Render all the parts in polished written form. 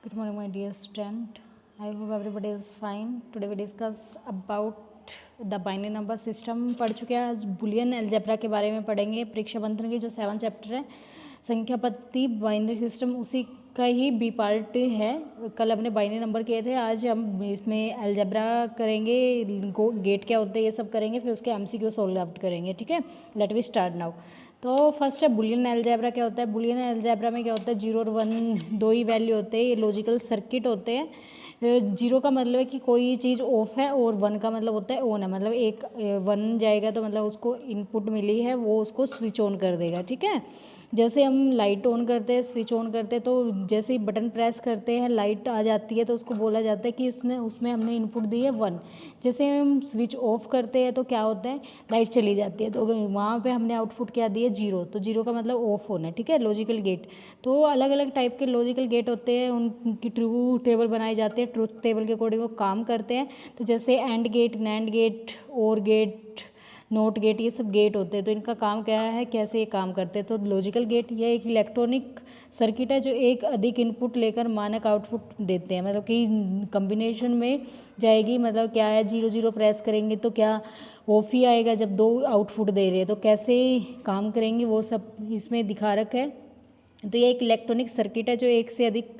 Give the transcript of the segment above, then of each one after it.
Good morning, my dear student. I hope everybody is fine. Today we discuss about the binary number system. पढ़ चुके हैं, आज Boolean algebra के बारे में पढ़ेंगे। परीक्षा बंधन की जो 7 चैप्टर है संख्या पत्ती बाइनरी सिस्टम, उसी का ही बी पार्ट है। कल हमने बाइनरी नंबर किए थे, आज हम इसमें अलजेब्रा करेंगे, गेट क्या होते हैं ये सब करेंगे, फिर उसके एमसीक्यू सॉल्व आउट करेंगे। ठीक है, लेट वी स्टार्ट नाउ। तो फर्स्ट है बुलियन अलजेब्रा। क्या होता है बुलियन अलजेब्रा में? क्या होता है, 0 और 1 दो ही वैल्यू होते हैं, ये लॉजिकल सर्किट होते हैं। 0 का मतलब है कि कोई चीज़ ऑफ है और 1 का मतलब होता है ऑन है, मतलब एक 1 जाएगा तो मतलब उसको इनपुट मिली है, वो उसको स्विच ऑन कर देगा। ठीक है, जैसे हम लाइट ऑन करते हैं, स्विच ऑन करते हैं, तो जैसे ही बटन प्रेस करते हैं लाइट आ जाती है, तो उसको बोला जाता है कि उसमें हमने इनपुट दी है 1। जैसे हम स्विच ऑफ करते हैं तो क्या होता है, लाइट चली जाती है, तो वहाँ पे हमने आउटपुट क्या दिया, 0। तो 0 का मतलब ऑफ होना है। ठीक है, लॉजिकल गेट। तो अलग अलग टाइप के लॉजिकल गेट होते हैं, उनकी ट्रू टेबल बनाई जाती है, ट्रूथ टेबल के अकॉर्डिंग वो काम करते हैं। तो जैसे एंड गेट, नैंड गेट, और गेट, नोट गेट, ये सब गेट होते हैं। तो इनका काम क्या है, कैसे ये काम करते हैं? तो लॉजिकल गेट ये एक इलेक्ट्रॉनिक सर्किट है जो एक अधिक इनपुट लेकर मानक आउटपुट देते हैं, मतलब कि कॉम्बिनेशन में जाएगी। मतलब क्या है, 0 0 प्रेस करेंगे तो क्या ऑफ ही आएगा जब दो आउटपुट दे रहे हैं, तो कैसे काम करेंगे वो सब इसमें दिखा रखा है। तो ये एक इलेक्ट्रॉनिक सर्किट है जो एक से अधिक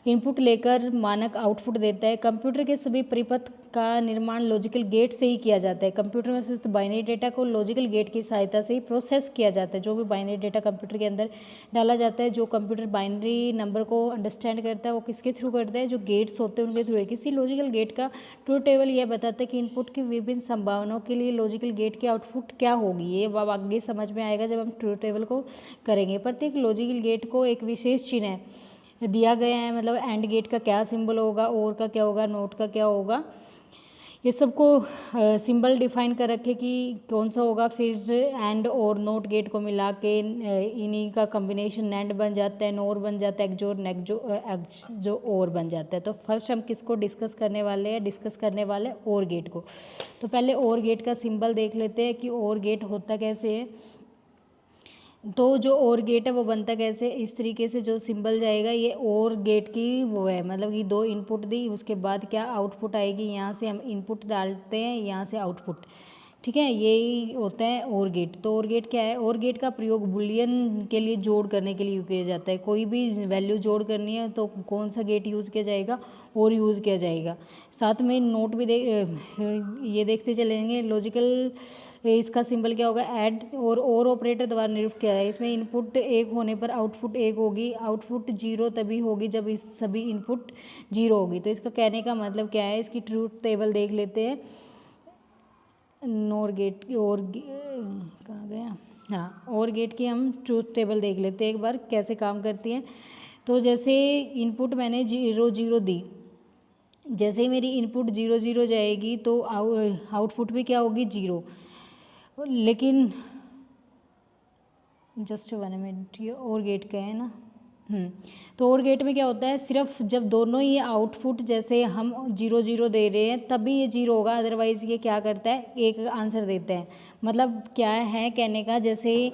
इनपुट लेकर मानक आउटपुट देता है। कंप्यूटर के सभी परिपथ का निर्माण लॉजिकल गेट से ही किया जाता है। कंप्यूटर में स्थित बाइनरी डेटा को लॉजिकल गेट की सहायता से ही प्रोसेस किया जाता है। जो भी बाइनरी डेटा कंप्यूटर के अंदर डाला जाता है, जो कंप्यूटर बाइनरी नंबर को अंडरस्टैंड करता है, वो किसके थ्रू करता है, जो गेट्स होते हैं उनके थ्रू है। किसी लॉजिकल गेट का ट्रूथ टेबल यह बताता है कि इनपुट की विभिन्न संभावनाओं के लिए लॉजिकल गेट की आउटपुट क्या होगी। ये अब आगे समझ में आएगा जब हम ट्रूथ टेबल को करेंगे। प्रत्येक लॉजिकल गेट को एक विशेष चिन्ह दिया गया है, मतलब एंड गेट का क्या सिंबल होगा, और का क्या होगा, नोट का क्या होगा, ये सबको सिंबल डिफाइन कर रखे कि कौन सा होगा। फिर एंड और नोट गेट को मिला के इन्हीं का कॉम्बिनेशन नैंड बन जाता है, नोर बन जाता है, एक्जोर, जो और बन जाता है। तो फर्स्ट हम किसको डिस्कस करने वाले हैं, डिस्कस करने वाले और गेट को। तो पहले और गेट का सिंबल देख लेते हैं कि और गेट होता कैसे है। तो जो और गेट है वो बनता कैसे, इस तरीके से जो सिंबल जाएगा ये और गेट की वो है, मतलब कि दो इनपुट दी, उसके बाद क्या आउटपुट आएगी, यहाँ से हम इनपुट डालते हैं, यहाँ से आउटपुट। ठीक है, यही होता है और गेट। तो और गेट क्या है, और गेट का प्रयोग बुलियन के लिए जोड़ करने के लिए किया जाता है। कोई भी वैल्यू जोड़ करनी है तो कौन सा गेट यूज़ किया जाएगा, और यूज़ किया जाएगा। साथ में नोट भी ये देखते चलेंगे। लॉजिकल इसका सिंबल क्या होगा, ऐड और ऑपरेटर द्वारा निरूपित किया है। इसमें इनपुट 1 होने पर आउटपुट 1 होगी, आउटपुट 0 तभी होगी जब इस सभी इनपुट 0 होगी। तो इसका कहने का मतलब क्या है, इसकी ट्रूथ टेबल देख लेते हैं। नोर गेट की और कहाँ गया, हाँ, और गेट की हम ट्रूथ टेबल देख लेते हैं एक बार कैसे काम करती है। तो जैसे इनपुट मैंने 0 0 दी, जैसे ही मेरी इनपुट 0 0 जाएगी तो आउटपुट भी क्या होगी, 0। लेकिन जस्ट 1 मिनट, ये और गेट का है ना। तो और गेट में क्या होता है, सिर्फ जब दोनों ही आउटपुट जैसे हम 0 0 दे रहे हैं तभी ये 0 होगा, अदरवाइज ये क्या करता है, एक आंसर देता है। मतलब क्या है कहने का, जैसे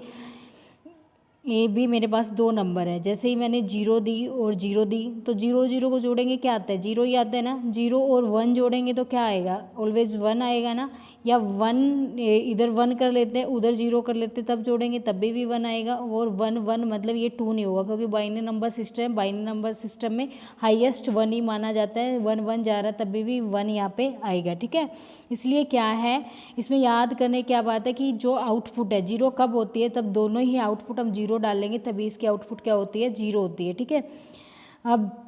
ये भी मेरे पास दो नंबर है, जैसे ही मैंने 0 दी और 0 दी तो 0 0 को जोड़ेंगे क्या आता है, 0 ही आता है ना। 0 और 1 जोड़ेंगे तो क्या आएगा, ऑलवेज 1 आएगा ना। या 1 इधर 1 कर लेते हैं, उधर 0 कर लेते हैं, तब जोड़ेंगे तब भी 1 आएगा। और 1 1 मतलब ये 2 नहीं होगा, क्योंकि बाइनरी नंबर सिस्टम है, बाइनरी नंबर सिस्टम में हाईएस्ट 1 ही माना जाता है। 1 1 जा रहा है तब भी 1 यहाँ पे आएगा। ठीक है, इसलिए क्या है इसमें याद करने क्या बात है कि जो आउटपुट है 0 कब होती है, तब दोनों ही आउटपुट हम 0 डालेंगे तभी इसकी आउटपुट क्या होती है, 0 होती है। ठीक है, अब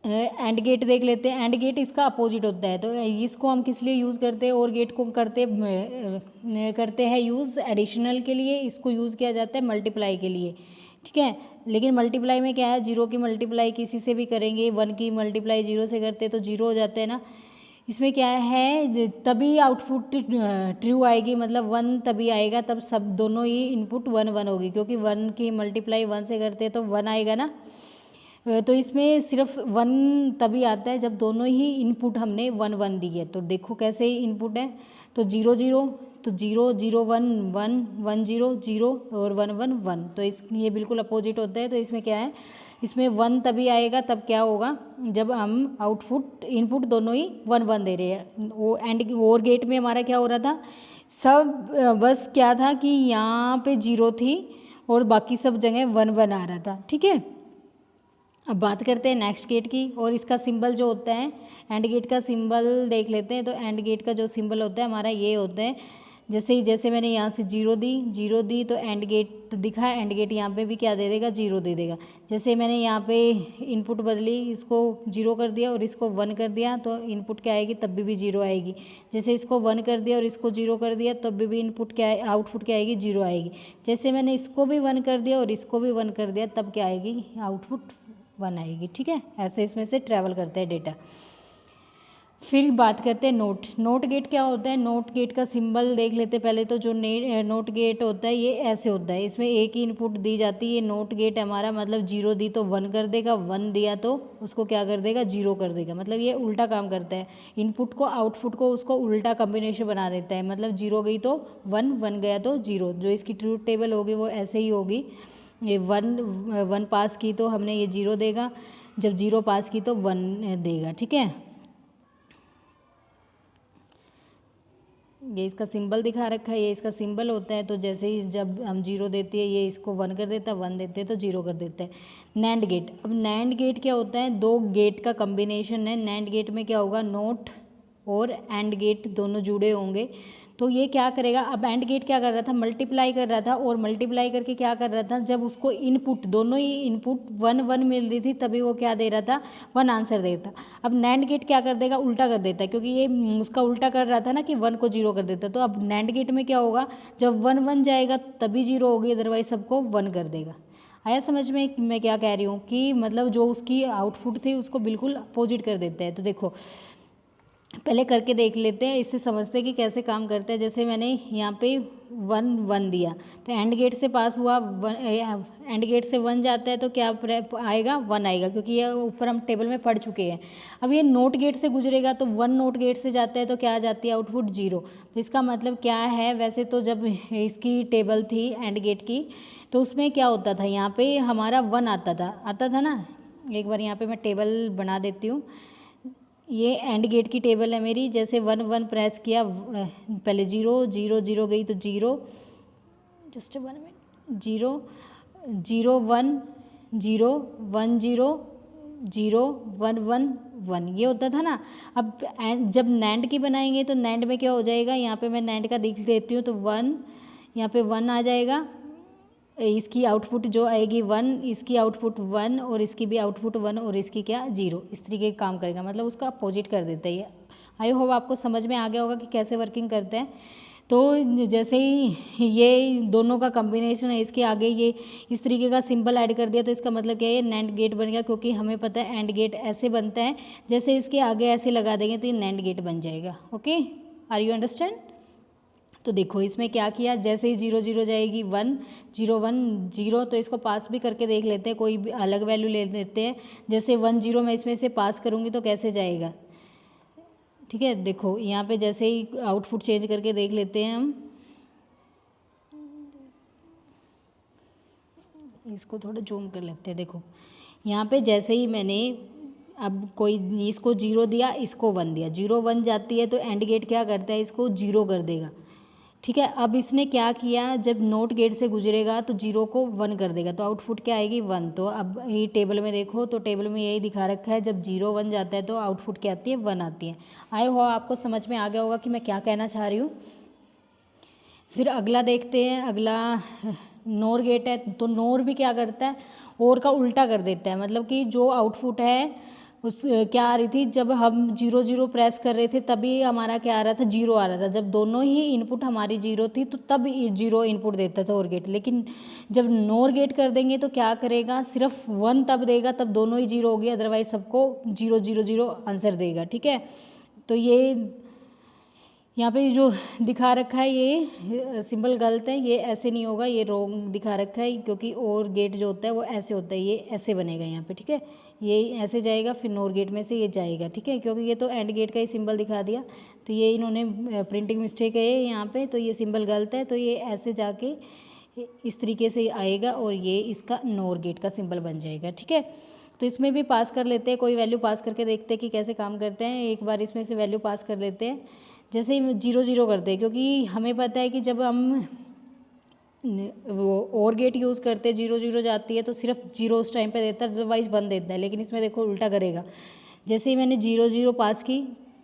एंड गेट देख लेते हैं। एंड गेट इसका अपोजिट होता है, तो इसको हम किस लिए यूज़ करते हैं, और गेट को करते हैं यूज़ एडिशनल के लिए, इसको यूज़ किया जाता है मल्टीप्लाई के लिए। ठीक है, लेकिन मल्टीप्लाई में क्या है, 0 की मल्टीप्लाई किसी से भी करेंगे, 1 की मल्टीप्लाई 0 से करते तो 0 हो जाते हैं ना। इसमें क्या है, तभी आउटपुट ट्रू आएगी, मतलब 1 तभी आएगा, तब सब दोनों ही इनपुट 1 1 होगी, क्योंकि 1 की मल्टीप्लाई 1 से करते हैं तो 1 आएगा ना। तो इसमें सिर्फ 1 तभी आता है जब दोनों ही इनपुट हमने 1 1 दी है। तो देखो कैसे इनपुट है, तो 0 0, तो 0 0 1 1 1 0 0 और 1 1 1, तो ये बिल्कुल अपोजिट होता है। तो इसमें क्या है, इसमें 1 तभी आएगा तब क्या होगा, जब हम आउटपुट इनपुट दोनों ही 1 1 दे रहे हैं। वो एंड और गेट में हमारा क्या हो रहा था, सब बस क्या था कि यहाँ पे 0 थी और बाकी सब जगह 1 1 आ रहा था। ठीक है, अब बात करते हैं नेक्स्ट गेट की, और इसका सिंबल जो होता है, एंड गेट का सिंबल देख लेते हैं। तो एंड गेट का जो सिंबल होता है हमारा ये होता है, जैसे मैंने यहाँ से 0 दी तो एंड गेट दिखा, एंड गेट यहाँ पे भी क्या दे देगा, 0 दे देगा। जैसे मैंने यहाँ पे इनपुट बदली, इसको 0 कर दिया और इसको 1 कर दिया, तो इनपुट क्या आएगी, तब भी 0 आएगी। जैसे इसको 1 कर दिया और इसको 0 कर दिया, तब भी इनपुट क्या है, आउटपुट क्या आएगी, 0 आएगी। जैसे मैंने इसको भी 1 कर दिया और इसको भी 1 कर दिया, तब क्या आएगी, आउटपुट 1 आएगी। ठीक है, ऐसे इसमें से ट्रैवल करता है डेटा। फिर बात करते हैं नोट गेट क्या होता है। नोट गेट का सिंबल देख लेते हैं पहले। तो जो नोट गेट होता है ये ऐसे होता है, इसमें एक ही इनपुट दी जाती है। नोट गेट हमारा मतलब 0 दी तो 1 कर देगा, 1 दिया तो उसको क्या कर देगा, 0 कर देगा। मतलब ये उल्टा काम करता है, इनपुट को आउटपुट को उसको उल्टा कॉम्बिनेशन बना देता है। मतलब 0 गई तो 1, 1 गया तो 0। जो इसकी ट्रूथ टेबल होगी वो ऐसे ही होगी। ये 1 पास की तो हमने ये 0 देगा, जब 0 पास की तो 1 देगा। ठीक है, ये इसका सिंबल दिखा रखा है, ये इसका सिंबल होता है। तो जैसे ही जब हम 0 देते हैं, ये इसको 1 कर देता है, 1 देते हैं तो 0 कर देता है। नैंड गेट, अब नैंड गेट क्या होता है, 2 गेट का कॉम्बिनेशन है। नैंड गेट में क्या होगा, नोट और एंड गेट दोनों जुड़े होंगे। तो ये क्या करेगा, अब एंड गेट क्या कर रहा था, मल्टीप्लाई कर रहा था, और मल्टीप्लाई करके क्या कर रहा था, जब उसको इनपुट दोनों ही इनपुट 1 1 मिल रही थी, तभी वो क्या दे रहा था, 1 आंसर दे रहा था। अब नैंड गेट क्या कर देगा, उल्टा कर देता है, क्योंकि ये उसका उल्टा कर रहा था ना कि 1 को 0 कर देता। तो अब नैंड गेट में क्या होगा, जब 1 1 जाएगा तभी 0 होगी, अदरवाइज सबको 1 कर देगा। आया समझ में मैं क्या कह रही हूँ, कि मतलब जो उसकी आउटपुट थी उसको बिल्कुल अपोजिट कर देता है। तो देखो पहले करके देख लेते हैं, इससे समझते हैं कि कैसे काम करता है। जैसे मैंने यहाँ पे 1 1 दिया, तो एंड गेट से पास हुआ, एंड गेट से 1 जाता है तो क्या आएगा, 1 आएगा, क्योंकि ये ऊपर हम टेबल में पढ़ चुके हैं। अब ये नोट गेट से गुजरेगा तो 1 नोट गेट से जाता है तो क्या आ जाती है, आउटपुट 0। तो इसका मतलब क्या है, वैसे तो जब इसकी टेबल थी एंड गेट की, तो उसमें क्या होता था, यहाँ पे हमारा 1 आता था ना। एक बार यहाँ पे मैं टेबल बना देती हूँ। ये एंड गेट की टेबल है मेरी। जैसे 1 1 प्रेस किया, पहले 0 0 0 गई तो 0, जस्ट 1 मिनट, 0 0 1 0 1 0 0 1 1 1, ये होता था ना। अब जब नैंड की बनाएंगे तो नैंड में क्या हो जाएगा, यहाँ पे मैं नैंड का देख देती हूँ। तो 1 यहाँ पे 1 आ जाएगा, इसकी आउटपुट जो आएगी 1, इसकी आउटपुट 1, और इसकी भी आउटपुट 1, और इसकी क्या 0। इस तरीके का काम करेगा, मतलब उसका अपोजिट कर देता है ये। आई होप आपको समझ में आ गया होगा कि कैसे वर्किंग करते हैं। तो जैसे ही ये दोनों का कॉम्बिनेशन है, इसके आगे ये इस तरीके का सिंबल ऐड कर दिया, तो इसका मतलब क्या है, ये नैंड गेट बन गया। क्योंकि हमें पता है एंड गेट ऐसे बनता है, जैसे इसके आगे ऐसे लगा देंगे तो ये नैंड गेट बन जाएगा। Okay, are you understand. तो देखो इसमें क्या किया, जैसे ही 0 0 जाएगी 1 0 1 0, तो इसको पास भी करके देख लेते हैं, कोई भी अलग वैल्यू ले लेते हैं। जैसे 1 0 मैं इसमें से पास करूँगी तो कैसे जाएगा। ठीक है, देखो यहाँ पे जैसे ही आउटपुट चेंज करके देख लेते हैं हम, इसको थोड़ा जूम कर लेते हैं। देखो यहाँ पे जैसे ही मैंने अब कोई इसको 0 दिया, इसको 1 दिया, 0 1 जाती है तो एंड गेट क्या करता है, इसको 0 कर देगा। ठीक है, अब इसने क्या किया, जब नोट गेट से गुजरेगा तो 0 को 1 कर देगा, तो आउटपुट क्या आएगी, 1। तो अब ये टेबल में देखो, तो टेबल में यही दिखा रखा है, जब 0 1 जाता है तो आउटपुट क्या आती है, 1 आती है। आई होप आपको समझ में आ गया होगा कि मैं क्या कहना चाह रही हूँ। फिर अगला देखते हैं, अगला नोर गेट है। तो नोर भी क्या करता है, और का उल्टा कर देता है। मतलब कि जो आउटपुट है उस क्या आ रही थी, जब हम 0 0 प्रेस कर रहे थे तभी हमारा क्या आ रहा था, 0 आ रहा था। जब दोनों ही इनपुट हमारी 0 थी तो तब 0 इनपुट देता था और गेट। लेकिन जब नोर गेट कर देंगे तो क्या करेगा, सिर्फ 1 तब देगा, तब दोनों ही 0 हो गए, अदरवाइज सबको 0 0 0 आंसर देगा। ठीक है, तो ये यहाँ पे जो दिखा रखा है ये सिंबल गलत है, ये ऐसे नहीं होगा, ये रॉन्ग दिखा रखा है, क्योंकि और गेट जो होता है वो ऐसे होता है, ये ऐसे बनेगा यहाँ पे, ठीक है। ये ऐसे जाएगा, फिर नोर गेट में से ये जाएगा, ठीक है, क्योंकि ये तो एंड गेट का ही सिंबल दिखा दिया, तो ये इन्होंने प्रिंटिंग मिस्टेक है यहाँ पे, तो ये सिंबल गलत है, तो ये ऐसे जाके इस तरीके से आएगा और ये इसका नोर गेट का सिंबल बन जाएगा, ठीक है। तो इसमें भी पास कर लेते हैं, कोई वैल्यू पास करके देखते हैं कि कैसे काम करते हैं। एक बार इसमें से वैल्यू पास कर लेते हैं, जैसे ही 0 0 करते हैं, क्योंकि हमें पता है कि जब हम वो और गेट यूज़ करते हैं 0 0 जाती है तो सिर्फ 0 उस टाइम पे देता है, अदरवाइज 1 देता है, लेकिन इसमें देखो उल्टा करेगा। जैसे ही मैंने 0 0 पास की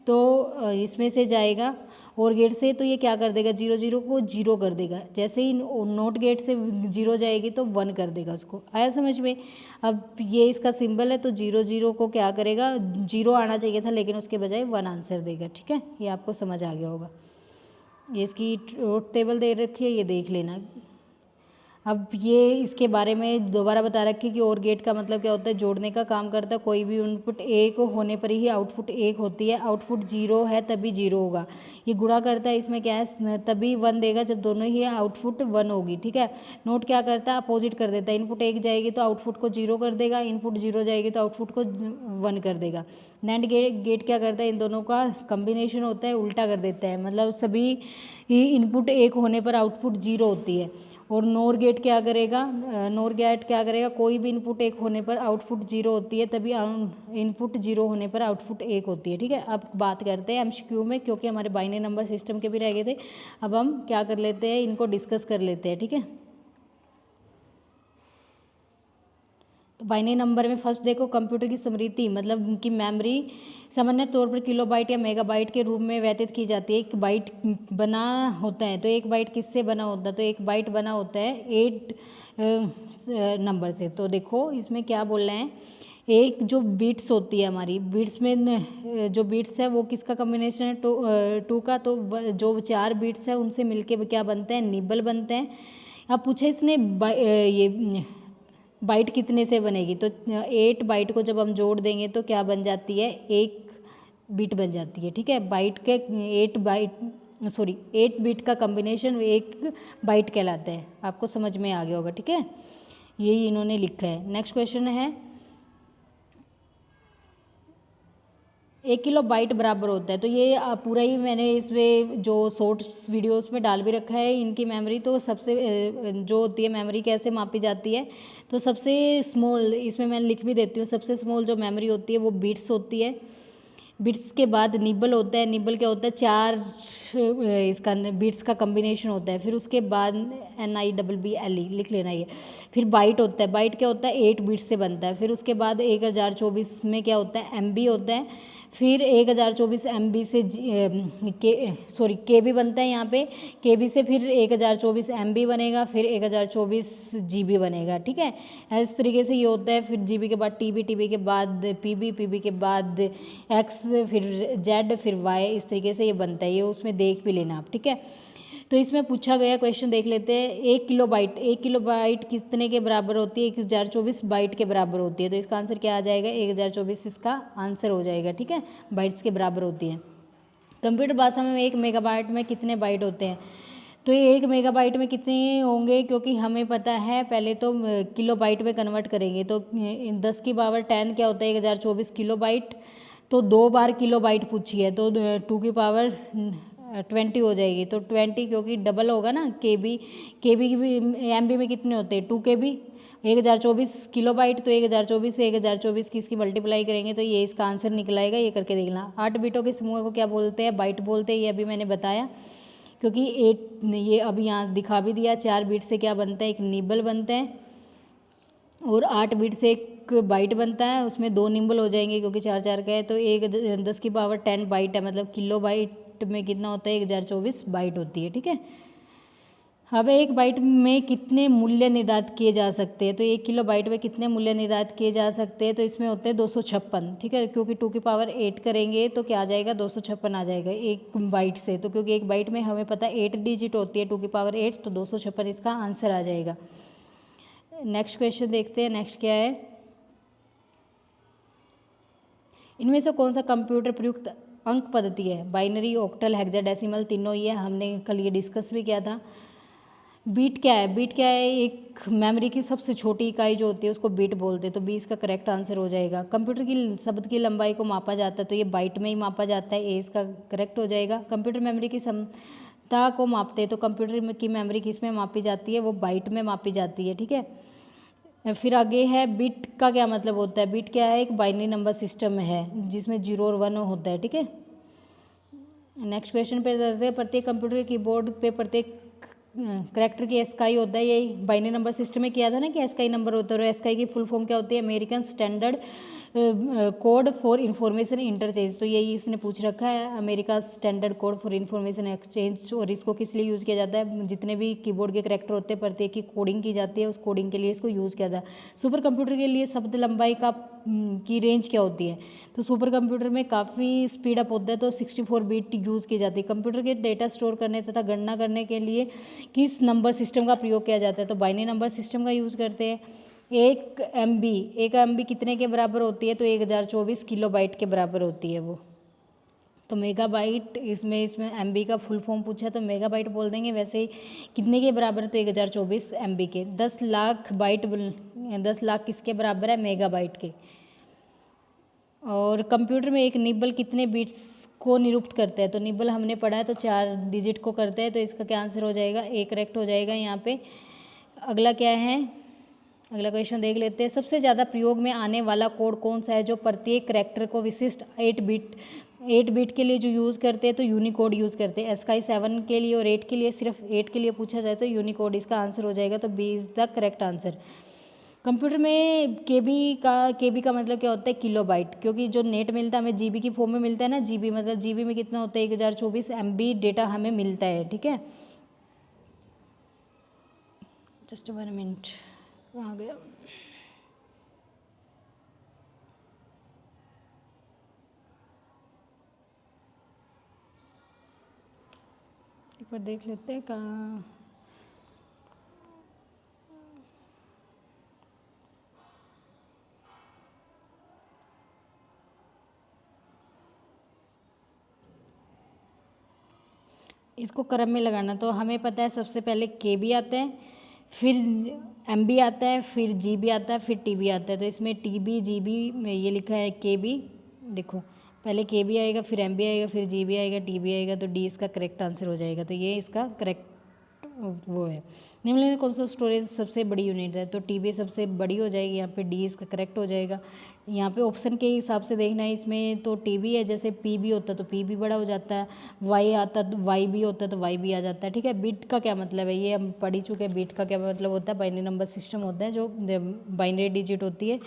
तो इसमें से जाएगा और गेट से, तो ये क्या कर देगा, 0 0 को 0 कर देगा। जैसे ही नोट गेट से 0 जाएगी तो 1 कर देगा उसको। आया समझ में? अब ये इसका सिंबल है, तो 0 0 को क्या करेगा, 0 आना चाहिए था लेकिन उसके बजाय 1 आंसर देगा, ठीक है। ये आपको समझ आ गया होगा। ये इसकी ट्रूथ टेबल दे रखी है, ये देख लेना। अब ये इसके बारे में दोबारा बता रखी है कि और गेट का मतलब क्या होता है, जोड़ने का काम करता है। कोई भी इनपुट 1 होने पर ही आउटपुट 1 होती है, आउटपुट 0 है तभी 0 होगा। ये गुणा करता है, इसमें क्या है, तभी 1 देगा जब दोनों ही आउटपुट 1 होगी, ठीक है। नोट क्या करता है, अपोजिट कर देता है। इनपुट 1 जाएगी तो आउटपुट को 0 कर देगा, इनपुट 0 जाएगी तो आउटपुट को 1 कर देगा। नैंड गेट क्या करता है, इन दोनों का कम्बिनेशन होता है, उल्टा कर देता है, मतलब सभी ही इनपुट 1 होने पर आउटपुट 0 होती है। और नोर गेट क्या करेगा, नोर गेट क्या करेगा, कोई भी इनपुट 1 होने पर आउटपुट 0 होती है, तभी इनपुट 0 होने पर आउटपुट 1 होती है, ठीक है। अब बात करते हैं एमसीक्यू में, क्योंकि हमारे बाइनरी नंबर सिस्टम के भी रह गए थे। अब हम क्या कर लेते हैं, इनको डिस्कस कर लेते हैं, ठीक है। तो बाइनरी नंबर में फर्स्ट देखो, कंप्यूटर की स्मृति मतलब उनकी मेमोरी सामान्य तौर पर किलोबाइट या मेगाबाइट के रूप में व्यतीत की जाती है। एक बाइट बना होता है, तो एक बाइट किससे बना होता है, तो एक बाइट बना होता है 8 नंबर से। तो देखो इसमें क्या बोल रहे हैं, एक जो बीट्स होती है हमारी, बीट्स में जो बीट्स है वो किसका कम्बिनेशन है, 2 का, तो जो 4 बीट्स है उनसे मिलके क्या बनते हैं, निबल बनते हैं। अब पूछे इसने ये बाइट कितने से बनेगी, तो 8 बाइट को जब हम जोड़ देंगे तो क्या बन जाती है, 1 बिट बन जाती है, ठीक है। बाइट के 8 बिट का कम्बिनेशन 1 बाइट कहलाता है। आपको समझ में आ गया होगा, ठीक है। यही इन्होंने लिखा है। नेक्स्ट क्वेश्चन है, 1 किलो बाइट बराबर होता है, तो ये पूरा ही मैंने इसमें जो शॉर्ट्स वीडियोस में डाल भी रखा है इनकी मेमोरी। तो सबसे जो होती है मेमोरी कैसे मापी जाती है, तो सबसे स्मॉल, इसमें मैं लिख भी देती हूँ, सबसे स्मॉल जो मेमोरी होती है वो बिट्स होती है। बिट्स के बाद निबल होता है, निबल क्या होता है, 4 इसका बिट्स का कम्बिनेशन होता है। फिर उसके बाद NIBBLE लिख लेना ये। फिर बाइट होता है, बाइट क्या होता है, 8 बिट्स से बनता है। फिर उसके बाद 1024 में क्या होता है, MB होता है। फिर 1024 MB से KB बनता है यहाँ पे, KB से फिर 1024 MB बनेगा, फिर 1024 GB बनेगा, ठीक है। इस तरीके से ये होता है। फिर GB के बाद TB, TB के बाद PB के बाद X, फिर Z, फिर Y, इस तरीके से ये बनता है। ये उसमें देख भी लेना आप, ठीक है। तो इसमें पूछा गया क्वेश्चन देख लेते हैं, 1 किलोबाइट कितने के बराबर होती है, 1024 बाइट के बराबर होती है। तो इसका आंसर क्या आ जाएगा, 1024 इसका आंसर हो जाएगा, ठीक है। बाइट्स के बराबर होती है। कंप्यूटर भाषा में 1 मेगाबाइट में कितने बाइट होते हैं, तो ये 1 मेगाबाइट में कितने होंगे, क्योंकि हमें पता है, पहले तो किलोबाइट में कन्वर्ट करेंगे। तो 10 की पावर 10 क्या होता है, 1024 किलोबाइट। तो 2 बार किलोबाइट पूछी है, तो 2 की पावर 20 हो जाएगी। तो 20, क्योंकि डबल होगा ना, KB की भी MB में कितने होते हैं, 2 KB, 1024 किलोबाइट। तो 1024 से 1024 की इसकी मल्टीप्लाई करेंगे तो ये इसका आंसर निकल आएगा। ये करके देखना। 8 बिटों के समूह को क्या बोलते हैं, बाइट बोलते हैं। ये अभी मैंने बताया, क्योंकि 8 ये अभी यहाँ दिखा भी दिया। 4 बिट से क्या बनता है, एक निबल बनते हैं, और 8 बिट से एक बाइट बनता है। उसमें 2 निम्बल हो जाएंगे, क्योंकि 4 4 का है। तो 10 की पावर 10 बाइट है, मतलब किलो बाइट में कितना होता है, 1024 बाइट होती है, ठीक है। अब 1 बाइट में कितने मूल्य निर्धारित किए जा सकते हैं, तो 1 किलो बाइट में कितने मूल्य निर्धारित किए जा सकते हैं, तो इसमें होते हैं 256, ठीक है। क्योंकि 2 की पावर 8 करेंगे तो क्या आ जाएगा, 256 आ जाएगा 1 बाइट से। तो क्योंकि 1 बाइट में हमें पता है 8 डिजिट होती है, 2 की पावर 8, तो 256 इसका आंसर आ जाएगा। नेक्स्ट क्वेश्चन देखते हैं। नेक्स्ट क्या है, इनमें से कौन सा कंप्यूटर प्रयुक्त अंक पद्धति है, बाइनरी, ऑक्टल, हेक्साडेसिमल, तीनों ही है, हमने कल ये डिस्कस भी किया था। बीट क्या है? बीट क्या है? एक मेमोरी की सबसे छोटी इकाई जो होती है उसको बीट बोलते हैं, तो 20 का करेक्ट आंसर हो जाएगा। कंप्यूटर की शब्द की लंबाई को मापा जाता है तो ये बाइट में ही मापा जाता है, ए इसका करेक्ट हो जाएगा। कंप्यूटर मेमोरी की क्षमता को मापते हैं तो कंप्यूटर की मेमोरी किस में मापी जाती है? वो बाइट में मापी जाती है, ठीक है। फिर आगे है बिट का क्या मतलब होता है? बिट क्या है? एक बाइनरी नंबर सिस्टम है जिसमें 0 और 1 होता है, ठीक है। नेक्स्ट क्वेश्चन पे जाते हैं। प्रत्येक कंप्यूटर के कीबोर्ड पे प्रत्येक करेक्टर की एसकाई होता है, यही बाइनरी नंबर सिस्टम में किया था ना कि एसकाई नंबर होता है, और एसकाई की फुल फॉर्म क्या होती है? American standard code for information interchange. तो यही इसने पूछ रखा है, America standard code for information exchange. और इसको किस लिए यूज़ किया जाता है? जितने भी कीबोर्ड के करेक्टर होते हैं प्रत्येक की कोडिंग की जाती है, उस कोडिंग के लिए इसको यूज़ किया जाता है। सुपर कंप्यूटर के लिए शब्द लंबाई की रेंज क्या होती है? तो सुपर कंप्यूटर में काफ़ी स्पीड अप होता है तो 64 बिट यूज़ की जाती है। कंप्यूटर के डेटा स्टोर करने तथा गणना करने के लिए किस नंबर सिस्टम का प्रयोग किया जाता है? तो बाइनरी नंबर सिस्टम का यूज़ करते हैं। एक एम बी कितने के बराबर होती है? तो 1024 किलोबाइट के बराबर होती है वो। तो मेगाबाइट, इसमें एम बी का फुल फॉर्म पूछा तो मेगाबाइट बोल देंगे। वैसे ही कितने के बराबर? तो 1024 एम बी के। 10 लाख बाइट 10 लाख किसके बराबर है? मेगाबाइट के। और कंप्यूटर में एक निबल कितने बिट्स को निरूपित करता है? तो निबल हमने पढ़ा है तो 4 डिजिट को करता है, तो इसका क्या आंसर हो जाएगा? ए करेक्ट हो जाएगा यहाँ पे। अगला क्या है? अगला क्वेश्चन देख लेते हैं। सबसे ज़्यादा प्रयोग में आने वाला कोड कौन सा है जो प्रत्येक करैक्टर को विशिष्ट 8 बिट के लिए जो यूज़ करते हैं तो यूनिकोड यूज़ करते हैं। एसकाई 7 के लिए और 8 के लिए, सिर्फ 8 के लिए पूछा जाए तो यूनिकोड इसका आंसर हो जाएगा, तो B is the correct answer. Computer में केबी का मतलब क्या होता है? किलोबाइट, क्योंकि जो नेट मिलता है हमें जीबी की फॉर्म में मिलता है ना। जीबी मतलब जीबी में कितना होता है? 1024 एमबी डेटा हमें मिलता है, ठीक है। जस्ट 1 मिनट, कहाँ गया? एक बार देख लेते हैं कहाँ। इसको क्रम में लगाना, तो हमें पता है सबसे पहले के बी आता है, फिर एम बी आता है, फिर जी बी आता है, फिर टी बी आता है। तो इसमें टी बी जी बी में ये लिखा है के बी। देखो पहले के बी आएगा, फिर एम बी आएगा, फिर जी बी आएगा, टी बी आएगा, तो डी इसका करेक्ट आंसर हो जाएगा। तो ये इसका करेक्ट वो है। निम्नलिखित कौन सा स्टोरेज सबसे बड़ी यूनिट है? तो टी बी सबसे बड़ी हो जाएगी, यहाँ पे डी इसका करेक्ट हो जाएगा। यहाँ पे ऑप्शन के हिसाब से देखना है इसमें, तो टी बी है, जैसे पी बी होता तो पी भी बड़ा हो जाता है, वाई आता तो वाई भी होता तो वाई भी आ जाता है, ठीक है। बिट का क्या मतलब है? ये हम पढ़ ही चुके हैं। बिट का क्या मतलब होता है? बाइनरी नंबर सिस्टम होता है जो बाइनरी डिजिट होती है,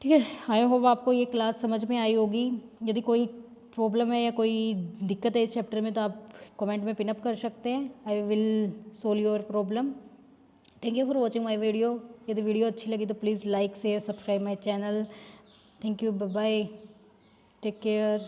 ठीक है। आई होप आपको ये क्लास समझ में आई होगी। यदि कोई प्रॉब्लम है या कोई दिक्कत है इस चैप्टर में तो आप कमेंट में पिनअप कर सकते हैं। I will solve your problem. Thank you for watching my video. यदि वीडियो अच्छी लगी तो please like share subscribe my channel. Thank you, bye bye, take care.